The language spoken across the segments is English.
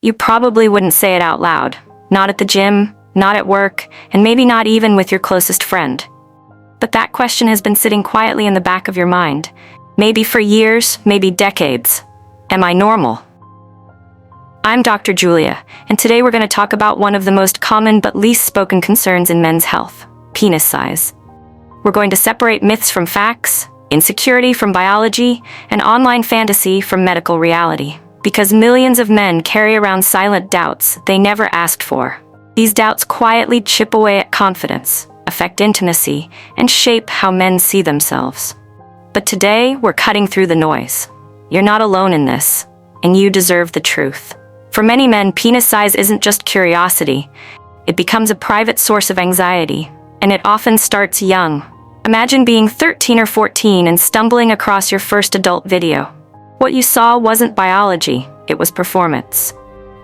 you probably wouldn't say it out loud. Not at the gym, not at work, and maybe not even with your closest friend. But that question has been sitting quietly in the back of your mind. Maybe for years, maybe decades. Am I normal? I'm Dr. Julia, and today we're going to talk about one of the most common but least spoken concerns in men's health: penis size. We're going to separate myths from facts, insecurity from biology, and online fantasy from medical reality. Because millions of men carry around silent doubts they never asked for. These doubts quietly chip away at confidence, affect intimacy, and shape how men see themselves. But today, we're cutting through the noise. You're not alone in this, and you deserve the truth. For many men, penis size isn't just curiosity. It becomes a private source of anxiety, and it often starts young. Imagine being 13 or 14 and stumbling across your first adult video. What you saw wasn't biology, it was performance.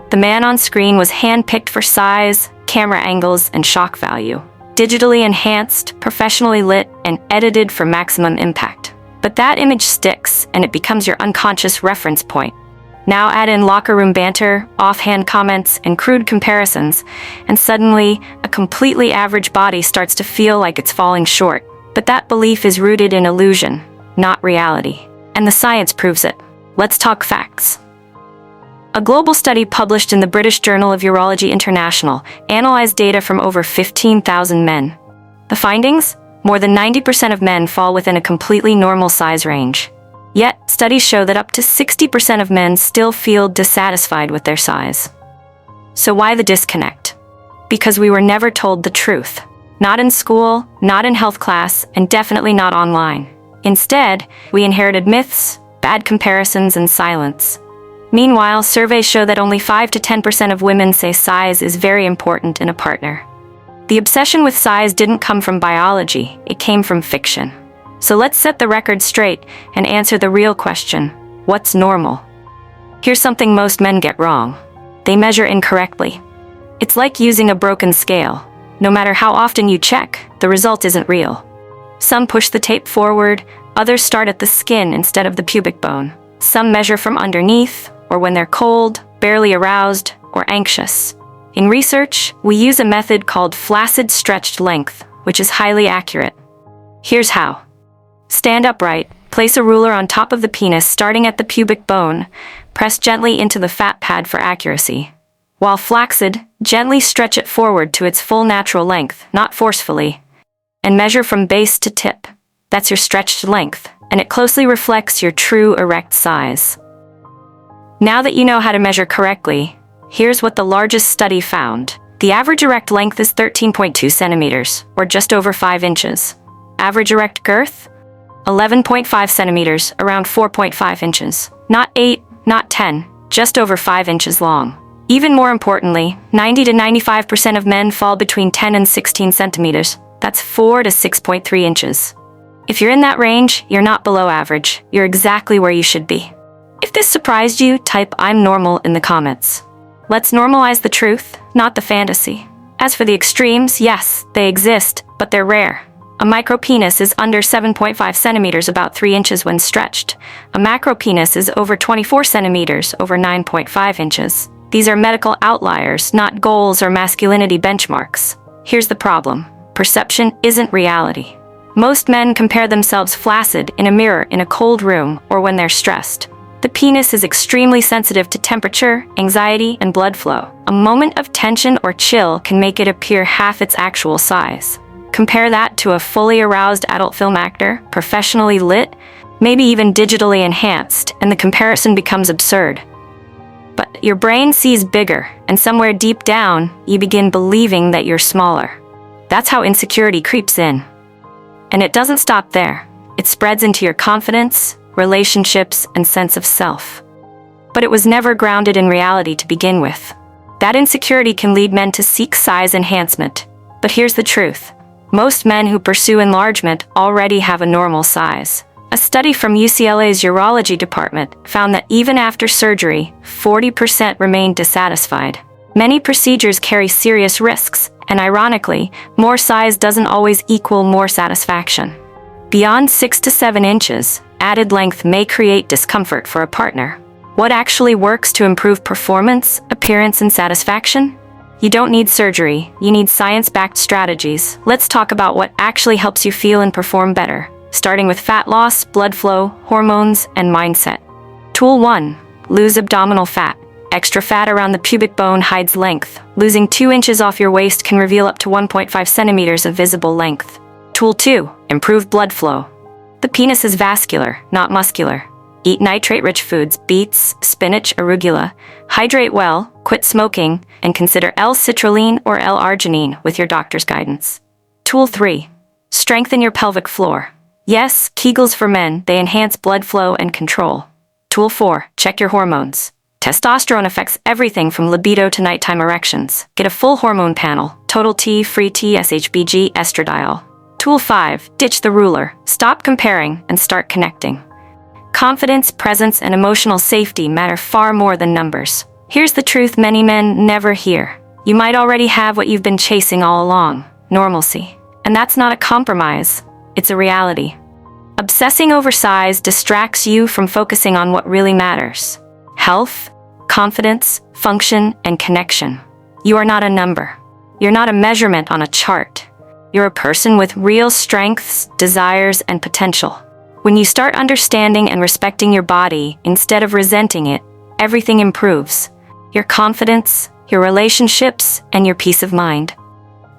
The man on screen was handpicked for size, camera angles, and shock value. Digitally enhanced, professionally lit, and edited for maximum impact. But that image sticks, and it becomes your unconscious reference point. Now add in locker room banter, offhand comments, and crude comparisons, and suddenly, a completely average body starts to feel like it's falling short. But that belief is rooted in illusion, not reality. And the science proves it. Let's talk facts. A global study published in the British Journal of Urology International analyzed data from over 15,000 men. The findings? More than 90% of men fall within a completely normal size range. Yet, studies show that up to 60% of men still feel dissatisfied with their size. So why the disconnect? Because we were never told the truth. Not in school, not in health class, and definitely not online. Instead, we inherited myths, bad comparisons, and silence. Meanwhile, surveys show that only 5 to 10% of women say size is very important in a partner. The obsession with size didn't come from biology, it came from fiction. So let's set the record straight and answer the real question: what's normal? Here's something most men get wrong. They measure incorrectly. It's like using a broken scale. No matter how often you check, the result isn't real. Some push the tape forward, others start at the skin instead of the pubic bone. Some measure from underneath, or when they're cold, barely aroused, or anxious. In research, we use a method called flaccid stretched length, which is highly accurate. Here's how. Stand upright, place a ruler on top of the penis starting at the pubic bone, press gently into the fat pad for accuracy. While flaccid, gently stretch it forward to its full natural length, not forcefully, and measure from base to tip. That's your stretched length, and it closely reflects your true erect size. Now that you know how to measure correctly, here's what the largest study found. The average erect length is 13.2 centimeters, or just over 5 inches. Average erect girth? 11.5 centimeters, around 4.5 inches. Not 8, not 10, just over 5 inches long. Even more importantly, 90 to 95% of men fall between 10 and 16 centimeters. That's 4 to 6.3 inches. If you're in that range, you're not below average. You're exactly where you should be. If this surprised you, type "I'm normal" in the comments. Let's normalize the truth, not the fantasy. As for the extremes, yes, they exist, but they're rare. A micropenis is under 7.5 centimeters, about 3 inches when stretched. A macropenis is over 24 centimeters, over 9.5 inches. These are medical outliers, not goals or masculinity benchmarks. Here's the problem. Perception isn't reality. Most men compare themselves flaccid in a mirror in a cold room or when they're stressed. The penis is extremely sensitive to temperature, anxiety, and blood flow. A moment of tension or chill can make it appear half its actual size. Compare that to a fully aroused adult film actor, professionally lit, maybe even digitally enhanced, and the comparison becomes absurd. But your brain sees bigger, and somewhere deep down, you begin believing that you're smaller. That's how insecurity creeps in. And it doesn't stop there. It spreads into your confidence, relationships, and sense of self. But it was never grounded in reality to begin with. That insecurity can lead men to seek size enhancement. But here's the truth. Most men who pursue enlargement already have a normal size. A study from UCLA's urology department found that even after surgery, 40% remained dissatisfied. Many procedures carry serious risks, and ironically, more size doesn't always equal more satisfaction. Beyond 6 to 7 inches, added length may create discomfort for a partner. What actually works to improve performance, appearance, and satisfaction? You don't need surgery, you need science-backed strategies. Let's talk about what actually helps you feel and perform better, starting with fat loss, blood flow, hormones, and mindset. Tool 1. Lose abdominal fat. Extra fat around the pubic bone hides length. Losing 2 inches off your waist can reveal up to 1.5 centimeters of visible length. Tool 2. Improve blood flow. The penis is vascular, not muscular. Eat nitrate-rich foods, beets, spinach, arugula. Hydrate well, quit smoking, and consider L-citrulline or L-arginine with your doctor's guidance. Tool 3. Strengthen your pelvic floor. Yes, Kegels for men, they enhance blood flow and control. Tool 4. Check your hormones. Testosterone affects everything from libido to nighttime erections. Get a full hormone panel, Total T, Free T, SHBG, estradiol. Tool 5. Ditch the ruler. Stop comparing and start connecting. Confidence, presence, and emotional safety matter far more than numbers. Here's the truth many men never hear. You might already have what you've been chasing all along, normalcy. And that's not a compromise, it's a reality. Obsessing over size distracts you from focusing on what really matters. Health, confidence, function, and connection. You are not a number. You're not a measurement on a chart. You're a person with real strengths, desires, and potential. When you start understanding and respecting your body instead of resenting it, everything improves. Your confidence, your relationships, and your peace of mind.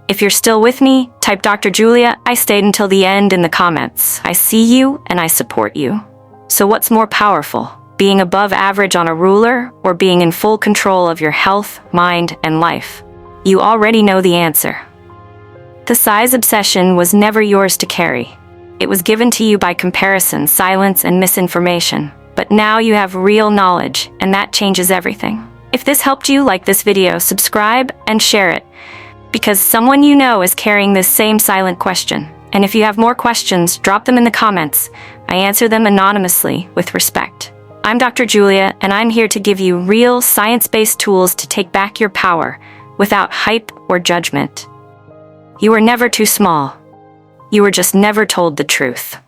If you're still with me, type Dr. Julia, I stayed until the end in the comments. I see you and I support you. So what's more powerful, being above average on a ruler or being in full control of your health, mind, and life? You already know the answer. The size obsession was never yours to carry. It was given to you by comparison, silence, and misinformation. But now you have real knowledge, and that changes everything. If this helped you, like this video, subscribe and share it, because someone you know is carrying this same silent question. And if you have more questions, drop them in the comments. I answer them anonymously with respect. I'm Dr. Julia, and I'm here to give you real, science-based tools to take back your power without hype or judgment. You were never too small. You were just never told the truth.